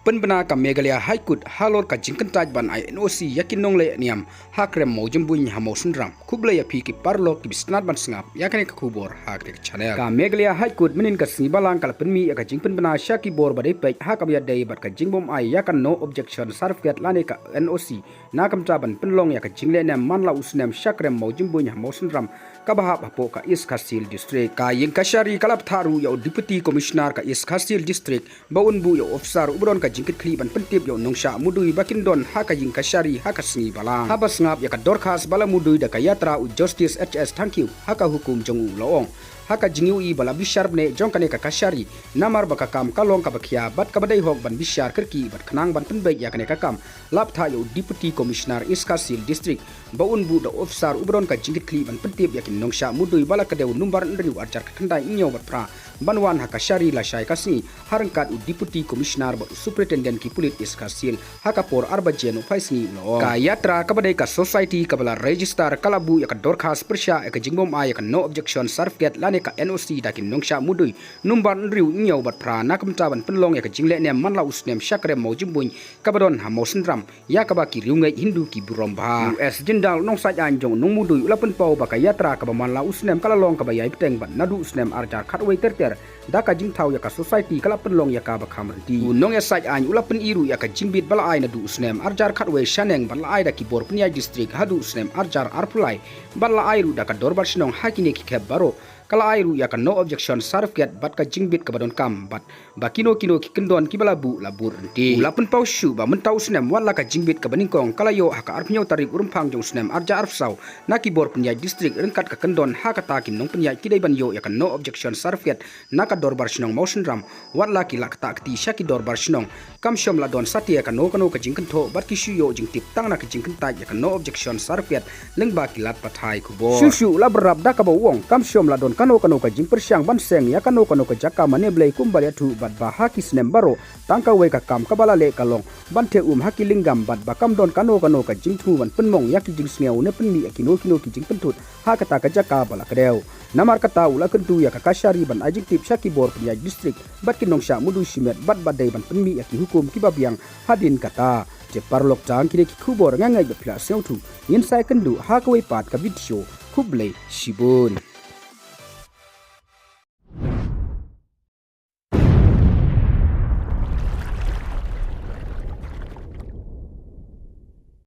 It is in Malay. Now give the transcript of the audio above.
Penbena ka Meghalaya HC halor ka jingkyntait ban ai NOC yakin nong lehniam ha krem Mawjymbuin ha mosundram kublaya pi ki parlo ki bisnat ban sngap yakane ka kubor ha ke channel ka Meghalaya HC menin ka snibalang kala penmi ka jingpen bena shaki bor badai pe ha ka biya dei bat ka jingbom ai yakan no objection sarfiat lane ka NOC nakam taban penlong ya ka jinglehniam manla usnem shakrem Mawjymbuin ha mosundram ka bahap hapo ka East Khasil district ka yingkashari kalap tharu ya deputy commissioner ka East Khasil district baun bu ya officer ubron ka jingkit kliban pentip yo nungsha mudui bakindon haka yingkashari haka sngi balang haba sngap ya ka dorkas bala mudui da ka yatra u justice HS thank you haka hukum jongu loong haka jingiu i bala bishar ne jongkane ka kashari namar baka kam kalong ka bakhia bat ka badai hok ban bishar kerki bat khanang ban penbai ya kane ka kam lap tha yo deputy commissioner East Khasil district baun bu da officer ubron ka jingkit kliban pentip ya kin nungsha mudui bala ka deu numbar riu arjar ka khandai inyo bat pra banwan haka shari la shai kasi harangkat u deputy commissioner ba superintendent ki pulit East Khasil haka por arba jenu faisni lo ka yatra ka badai ka society ka bala register kalabu ya ka dorkas persya ya ka jingbom ai ya ka no objection sarfiat lane ka NOC dakin nungsha mudui numbar riu inyo bat pra nakam taban penlong ya ka jinglehniam manla usnem shakrem Mawjymbuin ka badon ha mosundram ya ka ba ki riungai hindu ki buromba US jendal nong sa anjong nong mudui ulapen pau ba ka yatra ka ba manla usnem kalalong ka ba yai peteng ban nadu usnem arjar khatwai ter daka jingthau ya ka society kala penlong ya ka ba khamranti unong ya sai an ulapen iru ya ka jingbit bala ai na du usnem arjar khatwe shaneng bala ai da ki bor pnia district hadu usnem arjar arpulai bala ai ru da ka dorbar sinong hakine ki kheb baro kala ai ru ya ka no objection sarfiat bat ka jingbit ka badon kam bat bakino kino ki kendon ki bala bu labur renti ulapen pau shu ba mentau usnem wala ka jingbit ka baningkong kala yo haka arpnyo tarik urumphang jong usnem arjar arfsau na ki bor pnia district rengkat ka kendon haka ta kin nong pnia ki dei ban yo ya ka no objection sarfiat naka dorbar sinong mosundram watla ki lakta akti shaki dorbar sinong kam shom la don satia ka no ka jingkantho bat ki shuyo jingtip tang na ka jingkyntait ya ka no objection sarfiat lengba ki lat pathai kubo shu la berab da ka bawong kam shom la don kano ka jingpersyang ban seng ya kano ka jaka mane blai kumbal tu bat ba haki snem baro tangka we ka kam ka bala le kalong ban the haki linggam bat ba kam don kano ka jingthu ban penmong ya ki jing sneu ne penmi kino ki jingpentut ha ka ta ka jaka bala kadeu namar kata ula kentu ya ka kashari ban adjektif shaki bor pnia district bat kinong sha mudu simet bat badai ban penmi ya ki hukum ki babiang hadin kata je parlok tang ki kubor ngangai be pla seutu yin sai kendu ha ka we pat ka video kublai shibun